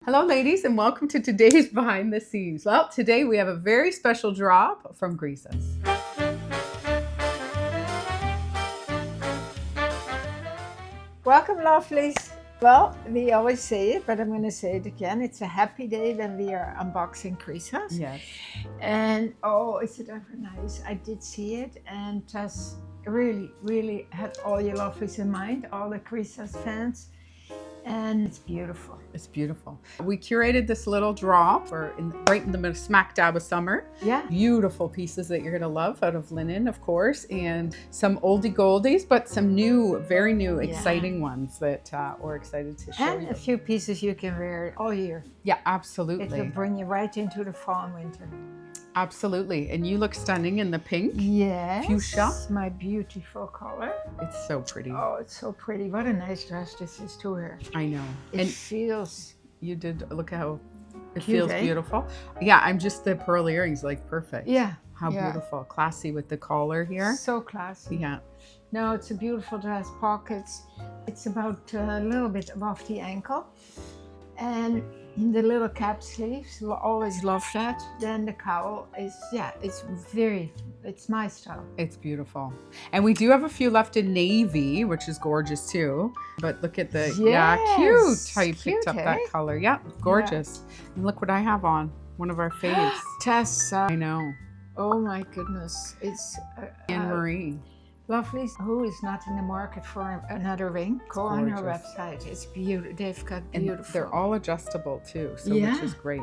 Hello ladies and welcome to today's behind the scenes. Well, today we have a very special drop from Grizas. Welcome lovelies. Well, we always say it, but I'm going to say it again. It's a happy day when we are unboxing Grizas. Yes. And oh, is it ever nice? I did see it and just really had all you lovelies in mind, all the Grizas fans. And it's beautiful. It's beautiful. We curated this little drop right in the middle, smack dab of summer. Yeah. Beautiful pieces that you're going to love out of linen, of course, and some oldie goldies, but some new, very new, exciting ones that we're excited to show you. And a few pieces you can wear all year. Yeah, absolutely. It will bring you right into the fall and winter. Absolutely. And you look stunning in the pink. Yes. Fuchsia. My beautiful color. It's so pretty. Oh, it's so pretty. What a nice dress this is to wear. I know. It feels... You did, look how it cute, feels beautiful. Yeah, I'm just, the pearl earrings, like perfect. Yeah. How beautiful. Classy with the collar here. So classy. Yeah. No, it's a beautiful dress. Pockets. It's about a little bit above the ankle. And the little cap sleeves, always love that. Then the cowl is, it's my style. It's beautiful. And we do have a few left in navy, which is gorgeous too. But look at the, cute how you picked up that color. Yeah, gorgeous. Yeah. And look what I have on, one of our faves. Tessa. I know. Oh my goodness. It's Anne-Marie. Lovelies, who is not in the market for another ring? Go on her website. It's beautiful. They've got beautiful. And they're all adjustable too, so which is great.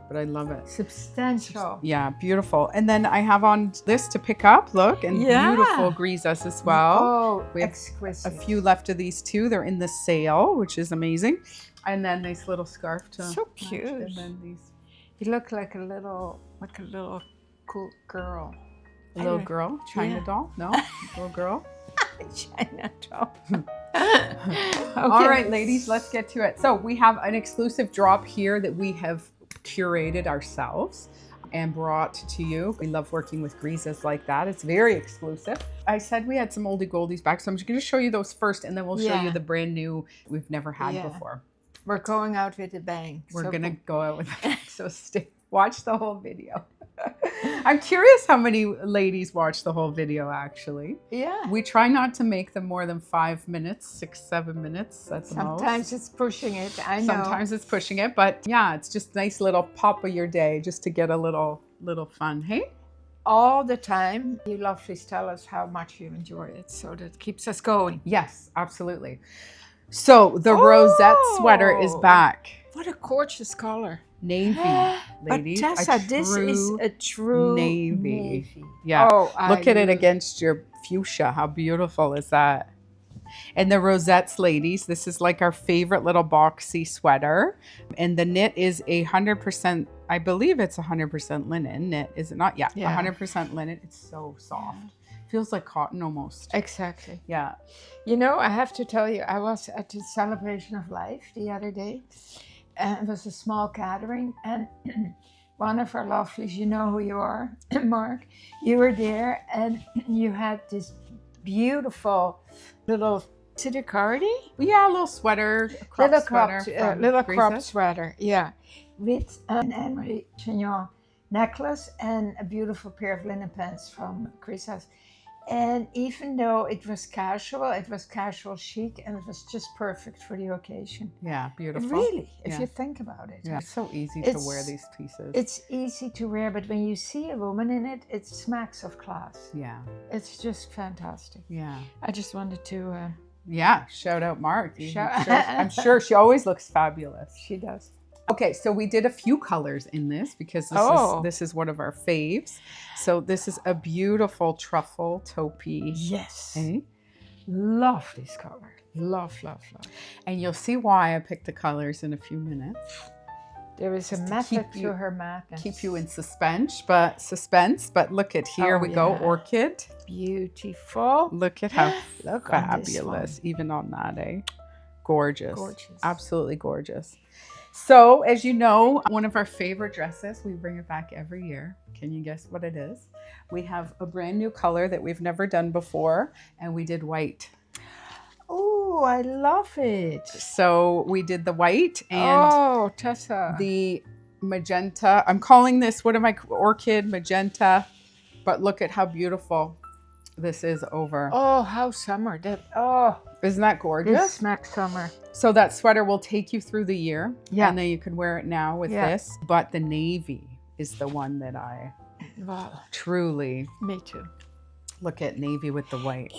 But I love it. Substantial. Yeah, beautiful. And then I have on this to pick up, look, and beautiful Grizas as well. Oh, we have exquisite. a few left of these too. They're in the sale, which is amazing. And then nice little scarf to so cute. And then these. You look like a little cool girl. A little girl? China doll? No? Little girl? China doll. Okay. All right, ladies, let's get to it. So we have an exclusive drop here that we have curated ourselves and brought to you. We love working with Grizas like that. It's very exclusive. I said we had some oldie goldies back, so I'm just going to show you those first, and then we'll show you the brand new we've never had before. We're going out with a bang. We're going to go out with a bang, so watch the whole video. I'm curious how many ladies watch the whole video, actually. Yeah. We try not to make them more than 5 minutes, 6, 7 minutes at the most. Sometimes it's pushing it, I know. Sometimes it's pushing it, but yeah, it's just a nice little pop of your day just to get a little fun, hey? All the time, you lovelies tell us how much you enjoy it, so that keeps us going. Yes, absolutely. So the rosette sweater is back. What a gorgeous color. Navy, ladies. But Tessa, this is a true navy. Yeah. Oh, look at it against your fuchsia. How beautiful is that? And the rosettes, ladies, this is like our favorite little boxy sweater. And the knit is 100%, I believe it's 100% linen knit, is it not? Yeah, 100% linen. It's so soft. Feels like cotton almost. Exactly. Yeah. You know, I have to tell you, I was at the Celebration of Life the other day. And it was a small gathering, and one of our lovelies, you know who you are, Mark, you were there, and you had this beautiful little, is it a cardi? Yeah, a little sweater, little crop sweater, yeah, with an Anne-Marie chignon necklace and a beautiful pair of linen pants from Grizas. And even though it was casual chic, and it was just perfect for the occasion. Yeah, beautiful. Really, if you think about it. Yeah, it's so easy to wear these pieces. It's easy to wear, but when you see a woman in it, it smacks of class. Yeah. It's just fantastic. Yeah. I just wanted to... shout out Mark. I'm sure she always looks fabulous. She does. Okay, so we did a few colors in this because this is one of our faves. So this is a beautiful truffle taupey. Yes. Okay. Love this color. Love. And you'll see why I picked the colors in a few minutes. There is a method to her madness. Keep you in suspense, but look at here we go, orchid. Beautiful. Look at how fabulous, even on that, eh? Gorgeous. Absolutely gorgeous. So, as you know, one of our favorite dresses, we bring it back every year. Can you guess what it is? We have a brand new color that we've never done before, and we did white. Oh, Oh, I love it. So we did the white and Oh, Tessa. the magenta. I'm calling this, what am I, orchid magenta, but look at how beautiful this is over. Oh, how summer. Isn't that This gorgeous? smacks summer. So that sweater will take you through the year. Yeah. And then you can wear it now with this. But the navy is the one that I truly Me too. look at, navy with the white.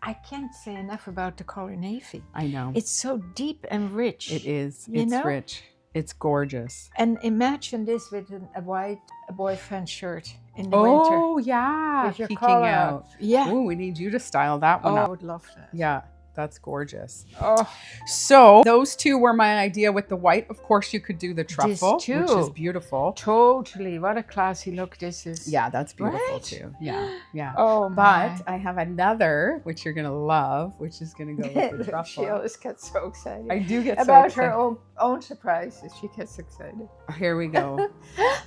I can't say enough about the color navy. I know. It's so deep and rich. It is. You It's know? rich. It's gorgeous. And imagine this with a white boyfriend shirt in the winter. Oh, yeah. With your Peeking collar out. up. Yeah. Oh, we need you to style that one Oh, I up. would love that. Yeah, that's gorgeous. Oh, So those two were my idea with the white. Of course, you could do the truffle, which too. is beautiful. totally. What a classy look this is. Yeah, that's beautiful Right? too. Yeah, yeah. Oh, my. But I have another, which you're going to love, which is going to go with the She truffle. always gets so excited. I do get so About excited. her own surprises. She gets excited. Here we go.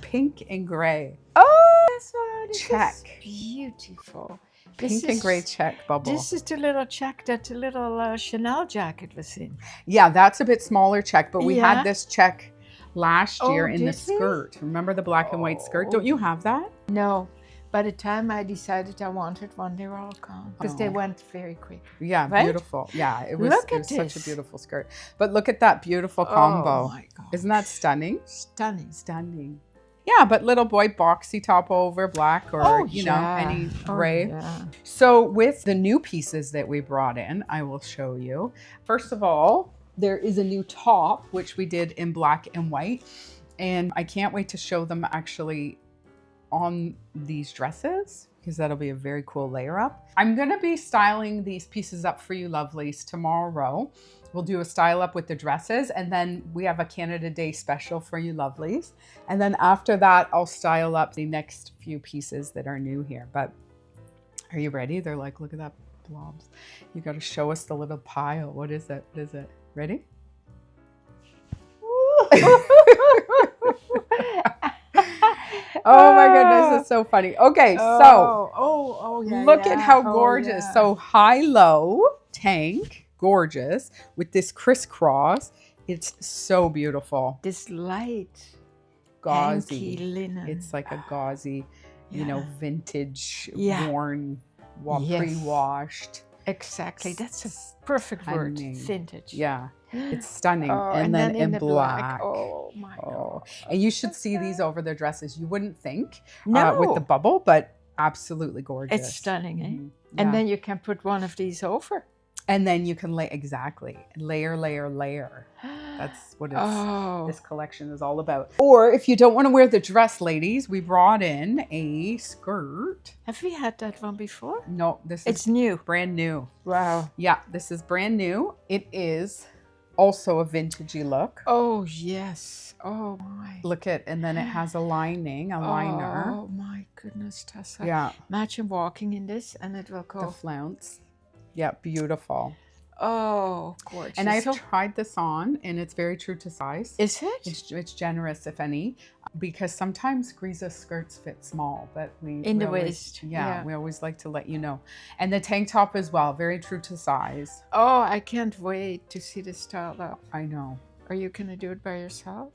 Pink and gray. Oh, that's what it is. Check. Beautiful. Pink and gray check bubble. This is the little check that the little Chanel jacket was in. Yeah, that's a bit smaller check, but we Yeah. had this check last year in the did we? skirt. Remember the black and white skirt? Don't you have that? No. By the time I decided I wanted one, they were all gone. Because they Oh. went very quick. Yeah, Right? beautiful. Yeah, it was, Look it at was such a this. beautiful skirt. But look at that beautiful combo. Oh my God. Isn't that stunning? Stunning. Stunning. Yeah, but little boy boxy top over black or, any gray. Yeah. So with the new pieces that we brought in, I will show you. First of all, there is a new top, which we did in black and white. And I can't wait to show them actually on these dresses, because that'll be a very cool layer up. I'm going to be styling these pieces up for you lovelies tomorrow. We'll do a style up with the dresses, and then we have a Canada Day special for you lovelies. And then after that, I'll style up the next few pieces that are new here. But are you ready? They're like, look at that blobs. You got to show us the little pile. What is it? What is it? Ready? Oh my goodness, it's so funny. Okay, so look at how gorgeous. So high-low tank, gorgeous, with this crisscross. It's so beautiful. This light, Gauzy. hanky linen. It's like a gauzy, you know, vintage, Yeah. worn, Yes. pre-washed. Exactly. That's a perfect word. Stunning. Vintage. Yeah, it's stunning. Oh, and then in the black. Oh my God. Oh, and you should see these over their dresses. You wouldn't think No. with the bubble, but absolutely gorgeous. It's stunning, eh? Mhm. And Yeah. then you can put one of these over. And then you can lay, exactly, layer, layer, layer. That's what this collection is all about. Or if you don't want to wear the dress, ladies, we brought in a skirt. Have we had that one before? No, this It's is new. brand new. Wow. Yeah, this is brand new. It is also a vintagey look. Oh, yes. Oh, my. Look at, and then it has a lining, a liner. Oh, my goodness, Tessa. Yeah, Imagine walking in this and it will the go. flounce. Yeah, beautiful. Oh, gorgeous. And I've tried this on, and it's very true to size. Is it? It's generous, if any, because sometimes Grizas skirts fit small, but we the always- waist, Yeah, yeah. we always like to let you know. And the tank top as well, very true to size. Oh, I can't wait to see this styled up. I know. Are you going to do it by yourself?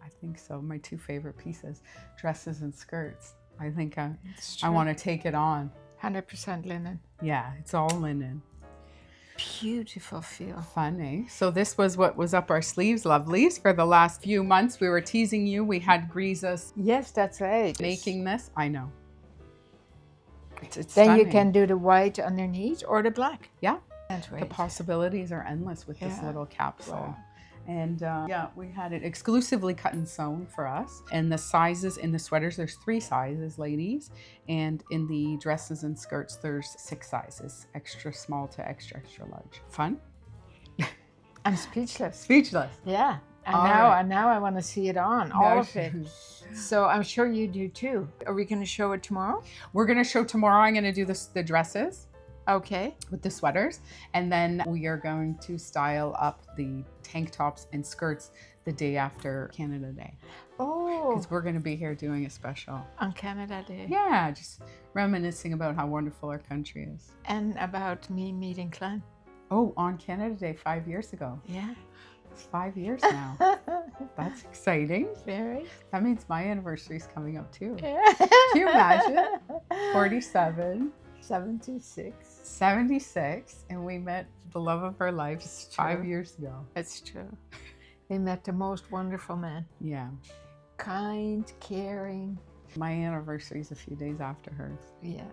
I think so. My two favorite pieces, dresses and skirts. I think I It's want to take it on. 100% linen. Yeah, it's all linen. Beautiful feel. Funny. So this was what was up our sleeves, lovelies. For the last few months, we were teasing you. We had Grizas Yes, that's right. making this. I know. It's Then you stunning. can do the white underneath or the black. Yeah. Can't wait. The possibilities are endless with this Yeah. little capsule. Wow. And yeah, we had it exclusively cut and sewn for us. And the sizes in the sweaters, there's 3 sizes, ladies. And in the dresses and skirts, there's 6 sizes, extra small to extra, extra large. Fun? I'm speechless. Speechless. Yeah. And All now, right. and now I want to see it on, all of it. So I'm sure you do too. Are we going to show it tomorrow? We're going to show tomorrow. I'm going to do the dresses Okay. with the sweaters. And then we are going to style up the tank tops and skirts the day after Canada Day. Oh, Because we're going to be here doing a special. on Canada Day. Yeah, just reminiscing about how wonderful our country is. And about me meeting Glenn. Oh, on Canada Day 5 years ago. Yeah. It's 5 years now. That's exciting. Very. That means my anniversary is coming up too. Yeah. Can you imagine? 47. 76. 76, and we met the love of our lives 5 years ago. It's true. We met the most wonderful man. Yeah. Kind, caring. My anniversary is a few days after hers. Yeah.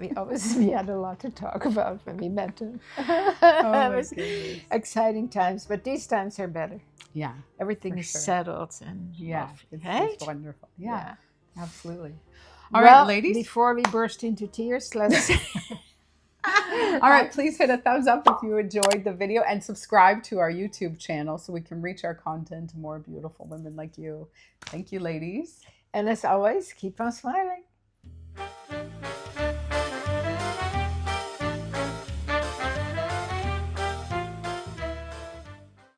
We had a lot to talk about when we met him. Oh It my was goodness. exciting times, but these times are better. Yeah. Everything For is sure. settled and Yeah. lovely, It's wonderful. Yeah. Absolutely. All Well, right, ladies. before we burst into tears, let's... All right, please hit a thumbs up if you enjoyed the video and subscribe to our YouTube channel so we can reach our content to more beautiful women like you. Thank you, ladies. And as always, keep on smiling.